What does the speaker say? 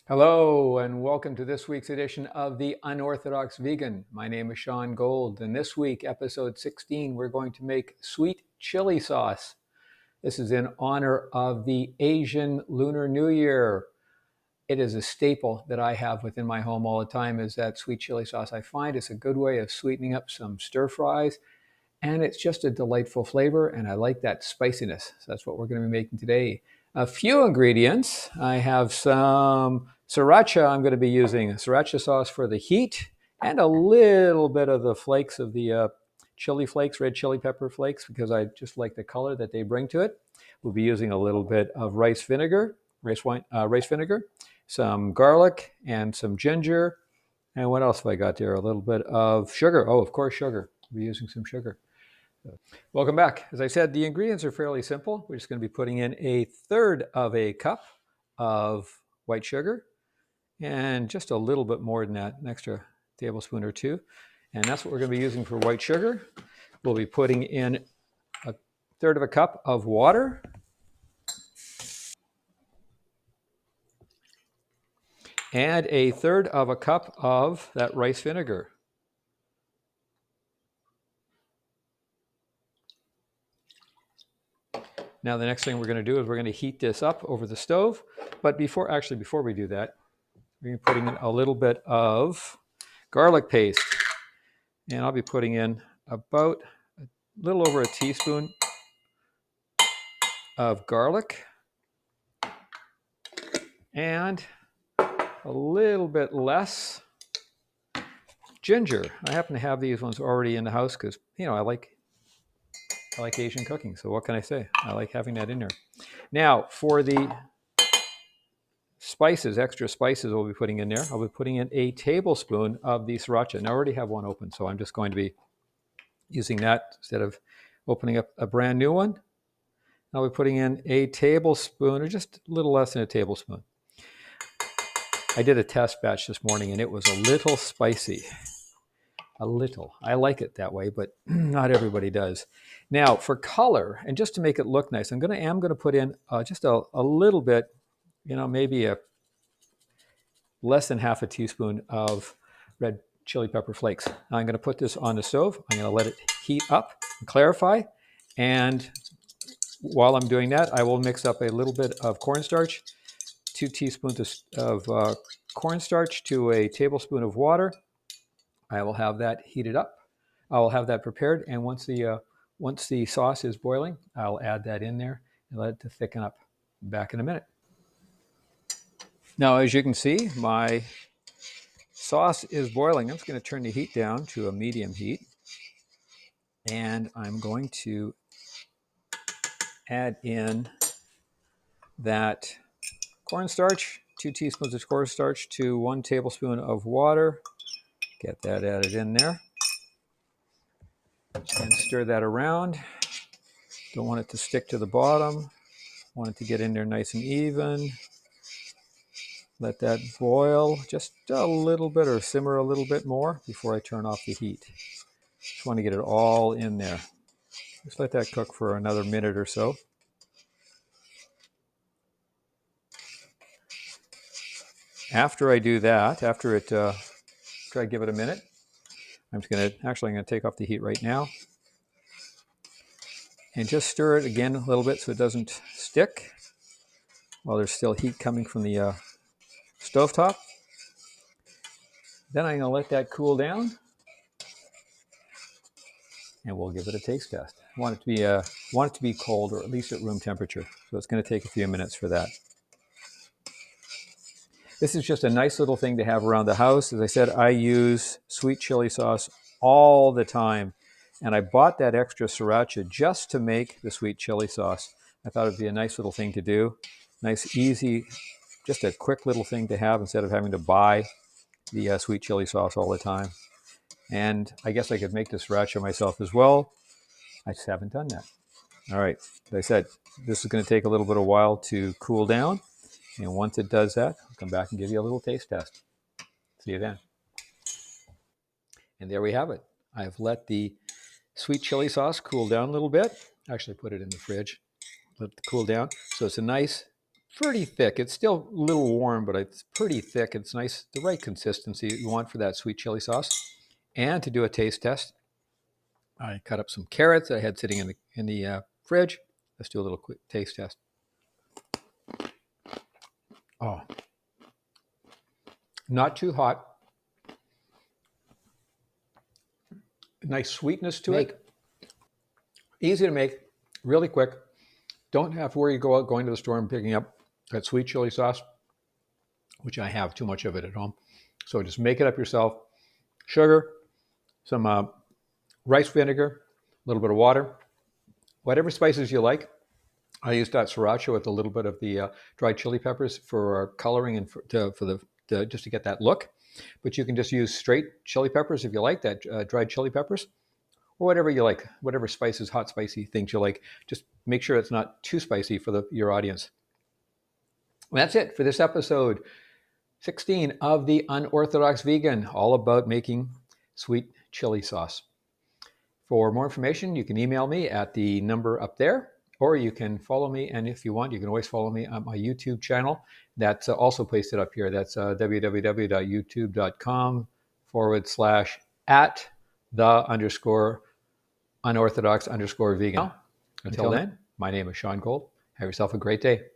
Hello, and welcome to this week's edition of the Unorthodox Vegan. My name is Sean Gold, and this week, episode 16, we're going to make sweet chili sauce. This is in honor of the Asian Lunar New Year. It is a staple that I have within my home all the time is that sweet chili sauce. I find it's a good way of sweetening up some stir fries, and it's just a delightful flavor, and I like that spiciness. So that's what we're going to be making today. A few ingredients. I have some sriracha. I'm going to be using sriracha sauce for the heat and a little bit of the flakes of the chili flakes, red chili pepper flakes, because I just like the color that they bring to it. We'll be using a little bit of rice vinegar, rice vinegar, some garlic and some ginger. And what else have I got there? A little bit of sugar. Oh, of course, sugar. We'll be using some sugar. Welcome back. As I said, the ingredients are fairly simple. We're just going to be putting in a third of a cup of white sugar and just a little bit more than that, an extra tablespoon or two. And that's what we're going to be using for white sugar. We'll be putting in a third of a cup of water and a third of a cup of that rice vinegar. Now the next thing we're going to do is we're going to heat this up over the stove. But before we do that, we're going to be putting in a little bit of garlic paste. And I'll be putting in about a little over a teaspoon of garlic and a little bit less ginger. I happen to have these ones already in the house because, I like Asian cooking. So what can I say? I like having that in there. Now, for the spices, extra spices we'll be putting in there, I'll be putting in a tablespoon of the sriracha. And I already have one open, so I'm just going to be using that instead of opening up a brand new one. I'll be putting in a tablespoon, or just a little less than a tablespoon. I did a test batch this morning, and it was a little spicy. A little. I like it that way, but not everybody does. Now, for color, and just to make it look nice, I'm going to put in just a little bit, maybe a less than half a teaspoon of red chili pepper flakes. Now I'm going to put this on the stove. I'm going to let it heat up and clarify. And while I'm doing that, I will mix up a little bit of cornstarch, 2 teaspoons of cornstarch to a tablespoon of water. I will have that heated up. I will have that prepared, and once the sauce is boiling, I'll add that in there and let it to thicken up. Back in a minute. Now, as you can see, my sauce is boiling. I'm just going to turn the heat down to a medium heat, and I'm going to add in that cornstarch, 2 teaspoons of cornstarch to 1 tablespoon of water. Get that added in there and stir that around. Don't want it to stick to the bottom. Want it to get in there nice and even. Let that boil just a little bit or simmer a little bit more before I turn off the heat. Just want to get it all in there. Just let that cook for another minute or so. After I do that, after I give it a minute, I'm going to take off the heat right now and just stir it again a little bit so it doesn't stick while there's still heat coming from the stovetop. Then I'm going to let that cool down, and we'll give it a taste test. I want it to be cold, or at least at room temperature. So it's going to take a few minutes for that. This is just a nice little thing to have around the house. As I said, I use sweet chili sauce all the time. And I bought that extra sriracha just to make the sweet chili sauce. I thought it'd be a nice little thing to do. Nice, easy, just a quick little thing to have instead of having to buy the sweet chili sauce all the time. And I guess I could make the sriracha myself as well. I just haven't done that. All right, as I said, this is going to take a little bit of while to cool down. And once it does that, I'll come back and give you a little taste test. See you then. And there we have it. I've let the sweet chili sauce cool down a little bit. Actually, put it in the fridge. Let it cool down. So it's a nice, pretty thick. It's still a little warm, but it's pretty thick. It's nice, the right consistency you want for that sweet chili sauce. And to do a taste test, I cut up some carrots I had sitting in the fridge. Let's do a little quick taste test. Oh, not too hot. Nice sweetness to it. Easy to make, really quick. Don't have to worry going to the store and picking up that sweet chili sauce, which I have too much of it at home. So just make it up yourself. Sugar, some rice vinegar, a little bit of water, whatever spices you like. I used that sriracha with a little bit of the dried chili peppers for coloring and just to get that look. But you can just use straight chili peppers if you like that, dried chili peppers, or whatever you like, whatever spices, hot, spicy things you like. Just make sure it's not too spicy for your audience. And that's it for this episode 16 of the Unorthodox Vegan, all about making sweet chili sauce. For more information, you can email me at the number up there, or you can follow me. And if you want, you can always follow me on my YouTube channel. That's also pasted up here. That's www.youtube.com/@the_unorthodox_vegan. Until then, my name is Sean Gold. Have yourself a great day.